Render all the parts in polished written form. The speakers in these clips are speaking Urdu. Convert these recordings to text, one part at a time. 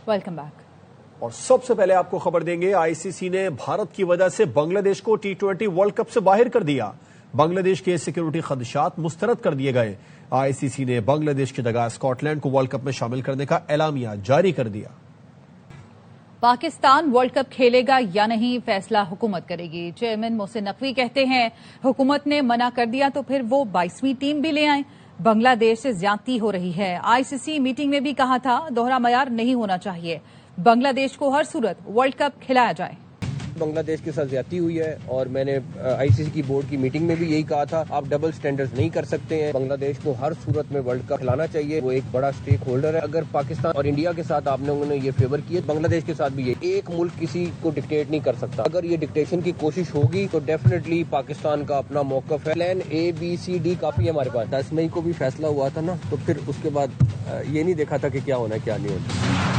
Welcome back. اور سب سے پہلے آپ کو خبر دیں گے، آئی سی سی نے بھارت کی وجہ سے بنگلہ دیش کو T20 ورلڈ کپ سے باہر کر دیا۔ بنگلہ دیش کے سیکیورٹی خدشات مسترد کر دیے گئے۔ آئی سی سی نے بنگلہ دیش کی جگہ اسکاٹ لینڈ کو ورلڈ کپ میں شامل کرنے کا اعلامیہ جاری کر دیا۔ پاکستان ورلڈ کپ کھیلے گا یا نہیں، فیصلہ حکومت کرے گی۔ چیئرمین محسن نقوی کہتے ہیں حکومت نے منع کر دیا تو پھر وہ 22ویں ٹیم بھی لے آئیں۔ بنگلہ دیش سے زیادتی ہو رہی ہے۔ آئی سی سی میٹنگ میں بھی کہا تھا دوہرا معیار نہیں ہونا چاہیے، بنگلہ دیش کو ہر صورت ورلڈ کپ کھلایا جائے۔ بنگلہ دیش کے ساتھ زیادتی ہوئی ہے اور میں نے آئی سی سی کی بورڈ کی میٹنگ میں بھی یہی کہا تھا، آپ ڈبل سٹینڈرڈ نہیں کر سکتے ہیں، بنگلہ دیش کو ہر صورت میں ورلڈ کپ کھلانا چاہیے، وہ ایک بڑا اسٹیک ہولڈر ہے۔ اگر پاکستان اور انڈیا کے ساتھ آپ نے یہ فیور کیے، بنگلہ دیش کے ساتھ بھی یہ ایک ملک کسی کو ڈکٹیٹ نہیں کر سکتا۔ اگر یہ ڈکٹیشن کی کوشش ہوگی تو ڈیفینیٹلی پاکستان کا اپنا موقف ہے۔ پلان ABCD کافی ہے ہمارے پاس۔ 10 مئی کو بھی فیصلہ ہوا تھا نا، تو پھر اس کے بعد یہ نہیں دیکھا تھا کہ کیا ہونا ہے کیا نہیں ہونا۔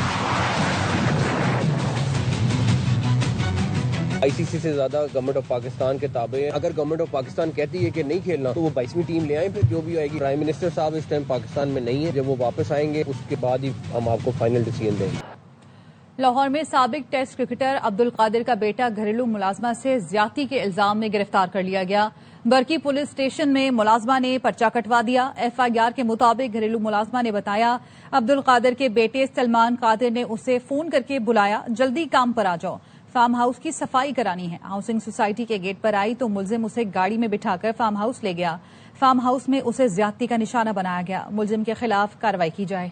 آئی سی سی سے زیادہ گورنمنٹ آف پاکستان کے تابع ہیں۔ اگر گورنمنٹ آف پاکستان کہتی ہے کہ نہیں کھیلنا تو وہ 22ویں ٹیم لے آئیں، پھر جو بھی آئے گی۔ پرائم منسٹر صاحب اس ٹائم پاکستان میں نہیں ہے، جب وہ واپس آئیں گے اس کے بعد ہی ہم آپ کو فائنل ڈیسیژن دیں گے۔ لاہور میں سابق ٹیسٹ کرکٹر عبدالقادر کا بیٹا گھریلو ملازمہ سے زیادتی کے الزام میں گرفتار کر لیا گیا۔ برکی پولیس اسٹیشن میں ملازمہ نے پرچہ کٹوا دیا۔ FIR کے مطابق گھریلو ملازمہ نے بتایا عبدالقادر کے بیٹے سلمان قادر نے اسے فون کر کے بلایا، جلدی کام پر آ جاؤ، فارم ہاؤس کی صفائی کرانی ہے۔ ہاؤسنگ سوسائٹی کے گیٹ پر آئی تو ملزم اسے گاڑی میں بٹھا کر فارم ہاؤس لے گیا۔ فارم ہاؤس میں اسے زیادتی کا نشانہ بنایا گیا۔ ملزم کے خلاف کارروائی کی جائے۔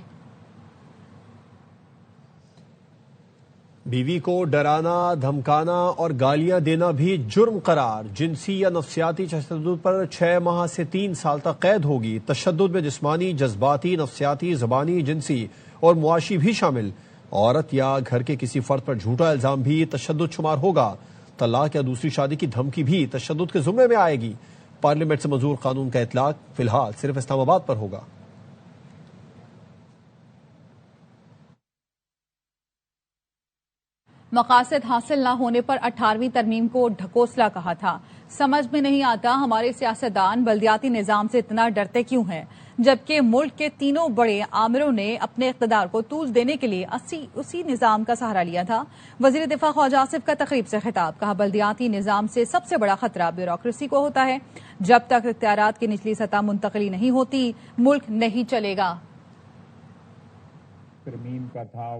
بیوی کو ڈرانا، دھمکانا اور گالیاں دینا بھی جرم قرار۔ جنسی یا نفسیاتی تشدد پر 6 ماہ سے 3 سال تک قید ہوگی۔ تشدد میں جسمانی، جذباتی، نفسیاتی، زبانی، جنسی اور معاشی بھی شامل۔ عورت یا گھر کے کسی فرد پر جھوٹا الزام بھی تشدد شمار ہوگا۔ طلاق یا دوسری شادی کی دھمکی بھی تشدد کے زمرے میں آئے گی۔ پارلیمنٹ سے منظور قانون کا اطلاق فی الحال صرف اسلام آباد پر ہوگا۔ مقاصد حاصل نہ ہونے پر 18ویں ترمیم کو ڈھکوسلا کہا تھا۔ سمجھ میں نہیں آتا ہمارے سیاستدان بلدیاتی نظام سے اتنا ڈرتے کیوں ہیں، جبکہ ملک کے تینوں بڑے آمروں نے اپنے اقتدار کو طول دینے کے لیے اسی نظام کا سہارا لیا تھا۔ وزیر دفاع خواجہ آصف کا تقریب سے خطاب، کہا بلدیاتی نظام سے سب سے بڑا خطرہ بیوروکریسی کو ہوتا ہے۔ جب تک اختیارات کی نچلی سطح منتقلی نہیں ہوتی، ملک نہیں چلے گا۔ ترمیم کا تھا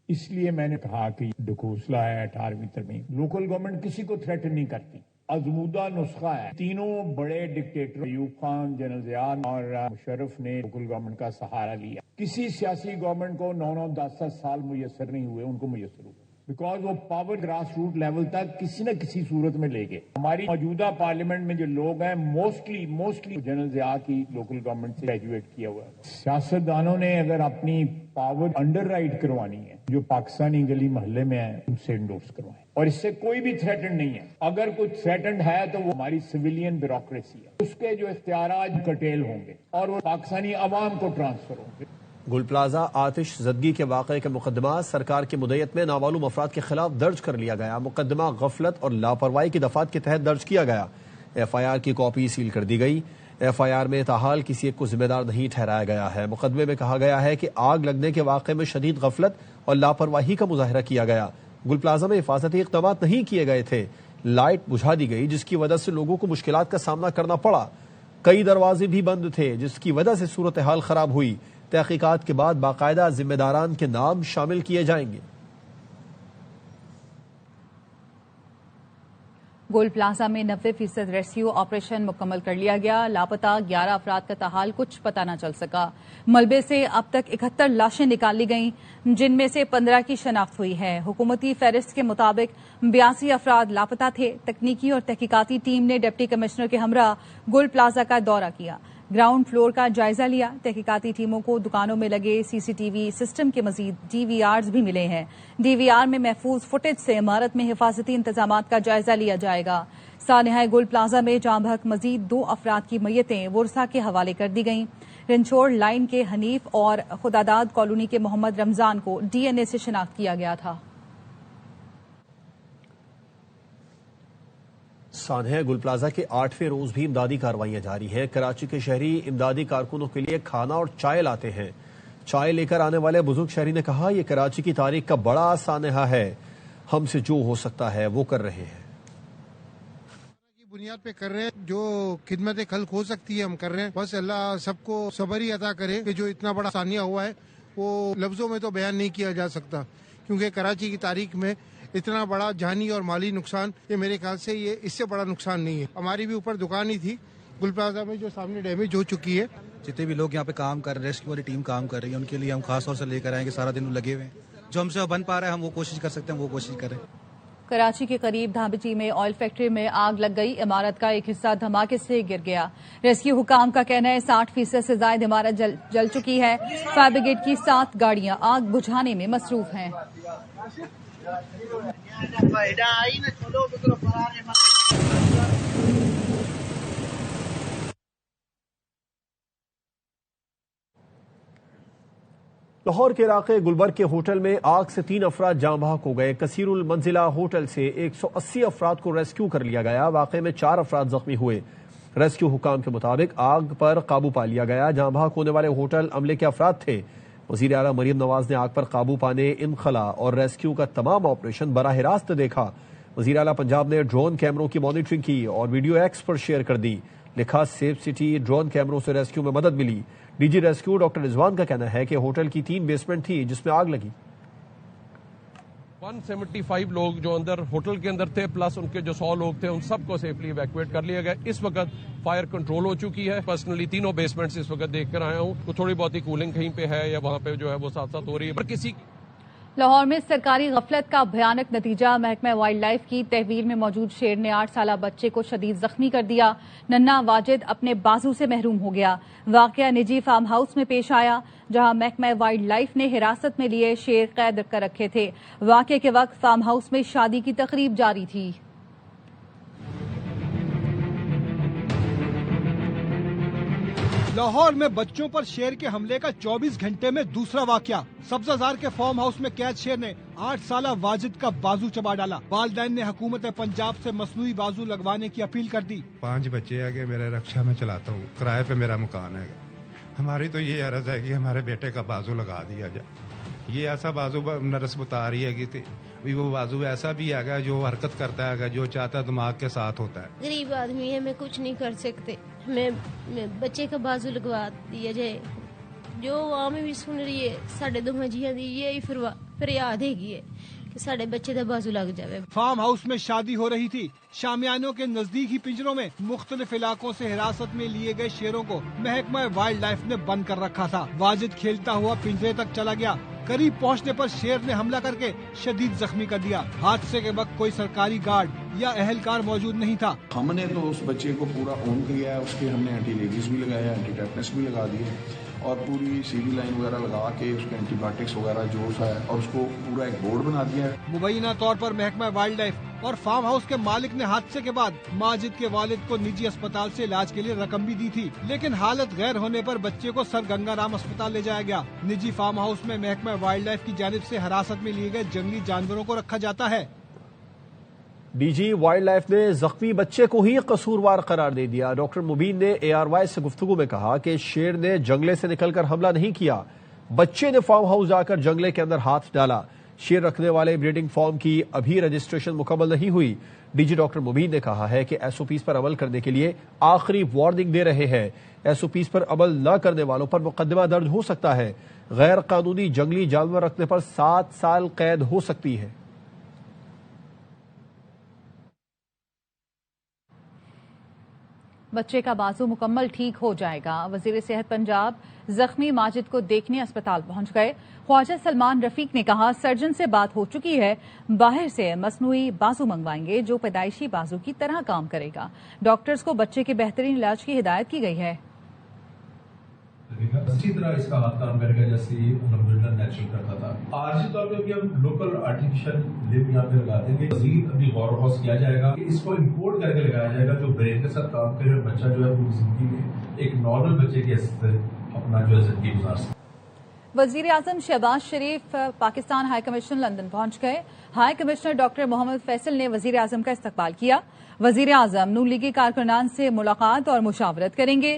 اس لیے میں نے کہا کہ ڈھکوسلا ہے 18ویں ترمیم۔ لوکل گورنمنٹ کسی کو تھریٹن نہیں کرتی، آزمودہ نسخہ ہے۔ تینوں بڑے ڈکٹیٹر ایوب خان، جنرل ضیاء اور مشرف نے لوکل گورنمنٹ کا سہارا لیا۔ کسی سیاسی گورنمنٹ کو 9 10 سال میسر نہیں ہوئے، ان کو میسر ہوئے، بیکاز وہ پاور گراس روٹ لیول تک کسی نہ کسی صورت میں لے گئے۔ ہماری موجودہ پارلیمنٹ میں جو لوگ ہیں موسٹلی جنرل ضیاء کی لوکل گورنمنٹ سے گریجویٹ کیا ہوا ہے۔ سیاستدانوں نے اگر اپنی پاور انڈر رائڈ کروانی ہے، جو پاکستانی گلی محلے میں ہیں ان سے انڈورس کروائیں، اور اس سے کوئی بھی تھریٹنڈ نہیں ہے۔ اگر کوئی تھریٹنڈ ہے تو وہ ہماری سویلین بیوروکریسی ہے، اس کے جو اختیارات کرٹیل ہوں گے اور وہ پاکستانی عوام کو ٹرانسفر ہوں گے۔ گل پلازہ آتش زدگی کے واقعے کا مقدمہ سرکار کی مدعیت میں نامعلوم افراد کے خلاف درج کر لیا گیا۔ مقدمہ غفلت اور لاپرواہی کی دفعات کے تحت درج کیا گیا۔ FIR کی کاپی سیل کر دی گئی۔ FIR میں تاحال کسی ایک کو ذمہ دار نہیں ٹھہرایا گیا ہے۔ مقدمے میں کہا گیا ہے کہ آگ لگنے کے واقعے میں شدید غفلت اور لاپرواہی کا مظاہرہ کیا گیا۔ گل پلازہ میں حفاظتی اقدامات نہیں کیے گئے تھے، لائٹ بجھا دی گئی جس کی وجہ سے لوگوں کو مشکلات کا سامنا کرنا پڑا۔ کئی دروازے بھی بند تھے جس کی وجہ سے صورتحال خراب ہوئی۔ تحقیقات کے بعد باقاعدہ ذمہ داران کے نام شامل کیے جائیں گے۔ گول پلازہ میں 90% ریسکیو آپریشن مکمل کر لیا گیا۔ لاپتہ 11 افراد کا تاحال کچھ پتہ نہ چل سکا۔ ملبے سے اب تک 71 لاشیں نکالی گئیں، جن میں سے 15 کی شناخت ہوئی ہے۔ حکومتی فہرست کے مطابق 82 افراد لاپتہ تھے۔ تکنیکی اور تحقیقاتی ٹیم نے ڈپٹی کمشنر کے ہمراہ گول پلازہ کا دورہ کیا، گراؤنڈ فلور کا جائزہ لیا۔ تحقیقاتی ٹیموں کو دکانوں میں لگے CCTV سسٹم کے مزید DVRs بھی ملے ہیں۔ DVR میں محفوظ فوٹیج سے عمارت میں حفاظتی انتظامات کا جائزہ لیا جائے گا۔ سانحہ گل پلازہ میں جاں بحق مزید 2 افراد کی میتیں ورثاء کے حوالے کر دی گئیں۔ رنچوڑ لائن کے حنیف اور خداداد کالونی کے محمد رمضان کو DNA سے شناخت کیا گیا تھا۔ سانحہ گل پلازہ کے 8ویں روز بھی امدادی کارروائیاں جاری ہیں۔ کراچی کے شہری امدادی کارکنوں کے لیے کھانا اور چائے لاتے ہیں۔ چائے لے کر آنے والے بزرگ شہری نے کہا یہ کراچی کی تاریخ کا بڑا سانحہ ہے، ہم سے جو ہو سکتا ہے وہ کر رہے ہیں۔ بنیاد پہ کر رہے ہیں، جو خدمت خلق ہو سکتی ہے ہم کر رہے ہیں، بس اللہ سب کو صبر ہی عطا کرے کہ جو اتنا بڑا سانحہ ہوا ہے وہ لفظوں میں تو بیان نہیں کیا جا سکتا، کیونکہ کراچی کی تاریخ میں اتنا بڑا جانی اور مالی نقصان یہ میرے خیال سے یہ اس سے بڑا نقصان نہیں ہے۔ ہماری بھی اوپر دکان ہی تھی گل پلازا میں جو سامنے ڈیمیج ہو چکی ہے۔ جتنے بھی لوگ یہاں پہ کام کر رہے ہیں، ریسکیو والی ٹیم کام کر رہی ہے، ان کے لیے ہم خاص طور سے لے کر آئیں کہ سارا دن لگے ہوئے ہیں، جو ہم سے بن پا رہا ہے ہم وہ کوشش کر سکتے ہیں وہ کوشش کریں۔ کراچی کے قریب دھابچی میں آئل فیکٹری میں آگ لگ گئی، عمارت کا ایک حصہ دھماکے سے گر گیا۔ ریسکیو حکام کا کہنا ہے 60% سے زائد عمارت جل چکی ہے۔ فائر بریگیڈ کی 7 گاڑیاں آگ بجھانے میں مصروف ہیں۔ لاہور کے علاقے گلبرگ کے ہوٹل میں آگ سے 3 افراد جاں بحق ہو گئے۔ کثیر المنزلہ ہوٹل سے 180 افراد کو ریسکیو کر لیا گیا۔ واقعے میں 4 افراد زخمی ہوئے۔ ریسکیو حکام کے مطابق آگ پر قابو پا لیا گیا۔ جاں بحق ہونے والے ہوٹل عملے کے افراد تھے۔ وزیر اعلیٰ مریم نواز نے آگ پر قابو پانے، انخلا اور ریسکیو کا تمام آپریشن براہ راست دیکھا۔ وزیر اعلیٰ پنجاب نے ڈرون کیمروں کی مانیٹرنگ کی اور ویڈیو ایکس پر شیئر کر دی۔ لکھا سیف سٹی ڈرون کیمروں سے ریسکیو میں مدد ملی۔ ڈی جی ریسکیو ڈاکٹر رضوان کا کہنا ہے کہ ہوٹل کی 3 بیسمنٹ تھی جس میں آگ لگی۔ 175 لوگ جو اندر ہوٹل کے اندر تھے پلس ان کے جو 100 لوگ تھے ان سب کو سیفلی ایویکویٹ کر لیا گیا۔ اس وقت فائر کنٹرول ہو چکی ہے۔ پرسنلی 3 بیسمنٹس اس وقت دیکھ کر آیا ہوں، تو تھوڑی بہت ہی کولنگ کہیں پہ ہے یا وہاں پہ جو ہے وہ ساتھ ساتھ ہو رہی ہے، پر کسی لاہور میں سرکاری غفلت کا بھیانک نتیجہ، محکمہ وائلڈ لائف کی تحویل میں موجود شیر نے 8 سالہ بچے کو شدید زخمی کر دیا۔ ننھا واجد اپنے بازو سے محروم ہو گیا۔ واقعہ نجی فارم ہاؤس میں پیش آیا جہاں محکمہ وائلڈ لائف نے حراست میں لیے شیر قید کر رکھے تھے۔ واقعے کے وقت فارم ہاؤس میں شادی کی تقریب جاری تھی۔ لاہور میں بچوں پر شیر کے حملے کا 24 گھنٹے میں دوسرا واقعہ۔ سبزہ زار کے فارم ہاؤس میں قید شیر نے 8 سالہ واجد کا بازو چبا ڈالا۔ والدین نے حکومت پنجاب سے مصنوعی بازو لگوانے کی اپیل کر دی۔ 5 بچے ہیں کہ میرے رکشا میں چلاتا ہوں، کرائے پہ میرا مکان ہے۔ ہماری تو یہ عرض ہے کہ ہمارے بیٹے کا بازو لگا دیا جائے۔ یہ ایسا بازو نرس بتا رہی ہے کہ وہ بازو ایسا بھی ہے جو حرکت کرتا ہے، جو چاہتا ہے دماغ کے ساتھ ہوتا ہے۔ غریب آدمی ہے، میں کچھ نہیں کر سکتے، ہمیں بچے کا بازو لگوا دیا جائے۔ جو عوام بھی سن رہی ہے ساڈے دوواں جیاں دی یہی فریاد ہے کہ ساڈے بچے دا بازو لگ جائے۔ فارم ہاؤس میں شادی ہو رہی تھی۔ شامیانوں کے نزدیک ہی پنجروں میں مختلف علاقوں سے حراست میں لیے گئے شیروں کو محکمہ وائلڈ لائف نے بند کر رکھا تھا۔ واجد کھیلتا ہوا پنجرے تک چلا گیا۔ قریب پہنچنے پر شیر نے حملہ کر کے شدید زخمی کر دیا۔ حادثے کے وقت کوئی سرکاری گارڈ یا اہلکار موجود نہیں تھا۔ ہم نے تو اس بچے کو پورا اون کیا ہے، اس کے ہم نے اینٹی ریبیز بھی لگایا، اینٹی ٹیٹنس بھی لگا دیے اور پوری سی وی لائن وغیرہ لگا کے اس کے اینٹی بایوٹکس وغیرہ جو ہے اور اس کو پورا ایک بورڈ بنا دیا ہے۔ مبینہ طور پر محکمہ وائلڈ لائف اور فارم ہاؤس کے مالک نے حادثے کے بعد ماجد کے والد کو نجی اسپتال سے علاج کے لیے رقم بھی دی تھی، لیکن حالت غیر ہونے پر بچے کو سر گنگا رام اسپتال لے جایا گیا۔ نجی فارم ہاؤس میں محکمہ وائلڈ لائف کی جانب سے حراست میں لیے گئے جنگلی جانوروں کو رکھا جاتا ہے۔ ڈی جی وائلڈ لائف نے زخمی بچے کو ہی قصوروار قرار دے دیا۔ ڈاکٹر مبین نے ARY سے گفتگو میں کہا کہ شیر نے جنگلے سے نکل کر حملہ نہیں کیا، بچے نے فارم ہاؤس جا کر جنگلے کے اندر ہاتھ ڈالا۔ شیر رکھنے والے بریڈنگ فارم کی ابھی رجسٹریشن مکمل نہیں ہوئی۔ ڈی جی ڈاکٹر مبین نے کہا ہے کہ SOPs پر عمل کرنے کے لیے آخری وارننگ دے رہے ہیں۔ SOPs پر عمل نہ کرنے والوں پر مقدمہ درج ہو سکتا ہے۔ غیر قانونی جنگلی جانور رکھنے پر 7 سال قید ہو سکتی ہے۔ بچے کا بازو مکمل ٹھیک ہو جائے گا۔ وزیر صحت پنجاب زخمی ماجد کو دیکھنے اسپتال پہنچ گئے۔ خواجہ سلمان رفیق نے کہا سرجن سے بات ہو چکی ہے، باہر سے مصنوعی بازو منگوائیں گے جو پیدائشی بازو کی طرح کام کرے گا۔ ڈاکٹرز کو بچے کے بہترین علاج کی ہدایت کی گئی ہے۔ اسی طرح اس کا ہاتھ کام کرے گا جیسے الحمدللہ نیچرل کرتا تھا۔ عارضی طور پہ بھی ہم لوکل آرٹیفیشل لپ یہاں پہ لگا دیں گے۔ مزید ابھی غور و خوض کیا جائے گا کہ اس کو امپورٹ کر کے لگایا جائے گا جو برین کے ساتھ کام کرے اور بچہ جو ہے پوری زندگی میں ایک نارمل بچے کی حیثیت اپنا جو ہے زندگی گزار سکے۔ وزیر اعظم شہباز شریف پاکستان ہائی کمیشن لندن پہنچ گئے۔ ہائی کمشنر ڈاکٹر محمد فیصل نے وزیر اعظم کا استقبال کیا۔ وزیر اعظم نون لیگی کارکنان سے ملاقات اور مشاورت کریں گے۔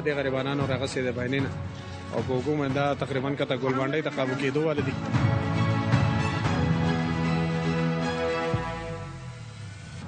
د غریبانو راغسې د باینې نه او په حکومت دا تقریبا کته ګلبانډۍ ته قابو کېدو والے دي.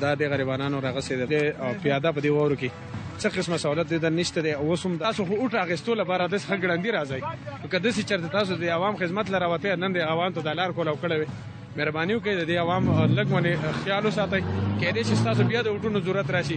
دا د غریبانو راغسې د پیاده په دی وورو کې څه قسمه سہولت د نشته دی. اوس هم تاسو خو اوټ اخیستو لپاره د څخه ګړندی راځي که داسې چېرته تاسو د عوام خدمت لره راوته نن د عوام ته د لار کول او کړی مهرباني وکړئ د عوام لږ باندې خیال وساتئ کېدای شي ستاسو بیا د اوټونو ضرورت راشي.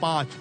5,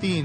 3,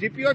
GPO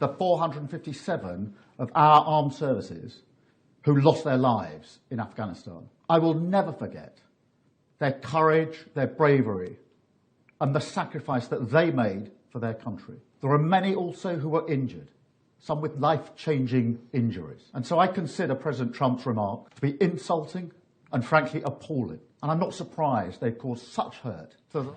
The 457 of our armed services who lost their lives in Afghanistan. I will never forget their courage, their bravery, and the sacrifice that they made for their country. There are many also who were injured, some with life-changing injuries. And so I consider President Trump's remark to be insulting and frankly appalling. And I'm not surprised they've caused such hurt to the...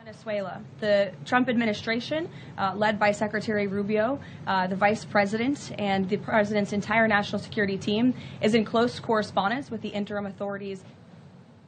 Venezuela, the Trump administration, led by Secretary Rubio, the Vice President, and the President's entire national security team, is in close correspondence with the interim authorities.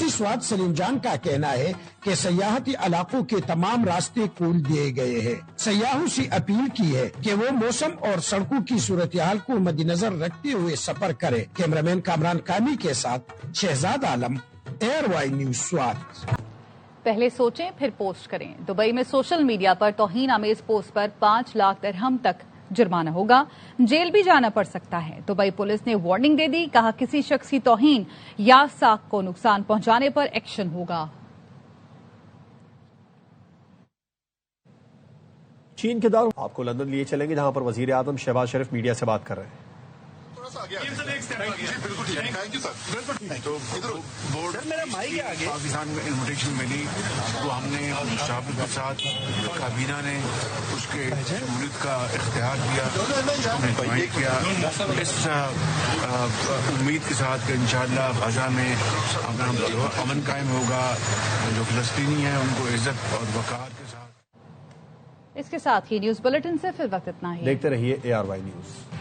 رئیس سوات سلیم جان کا کہنا ہے کہ سیاحتی علاقوں کے تمام راستے کھول دیے گئے ہیں. سیاحوں سے اپیل کی ہے کہ وہ موسم اور سڑکوں کی صورتحال کو مد نظر رکھتے ہوئے سفر کرے. کیمرامین کامران کامی کے ساتھ شہزاد عالم، ایئر وائی نیوز سوات. پہلے سوچیں پھر پوسٹ کریں. دبئی میں سوشل میڈیا پر توہین آمیز پوسٹ پر 5 لاکھ درہم تک جرمانہ ہوگا، جیل بھی جانا پڑ سکتا ہے. دبئی پولیس نے وارننگ دے دی، کہا کسی شخص کی توہین یا ساکھ کو نقصان پہنچانے پر ایکشن ہوگا. چین کے دور آپ کو لندن لیے چلیں گے، جہاں پر وزیر اعظم شہباز شریف میڈیا سے بات کر رہے ہیں. پاکستان میں انویٹیشن ملی تو ہم نے شاہد کے ساتھ کابینہ نے اس کے ملک کا اختیار کیا، ہم نے جوائن کیا اس امید کے ساتھ کہ انشاءاللہ غزہ میں امن قائم ہوگا، جو فلسطینی ہیں ان کو عزت اور وقار کے ساتھ. اس کے ساتھ ہی نیوز بلیٹن سے فی الوقت اتنا ہی. دیکھتے رہیے ARY نیوز.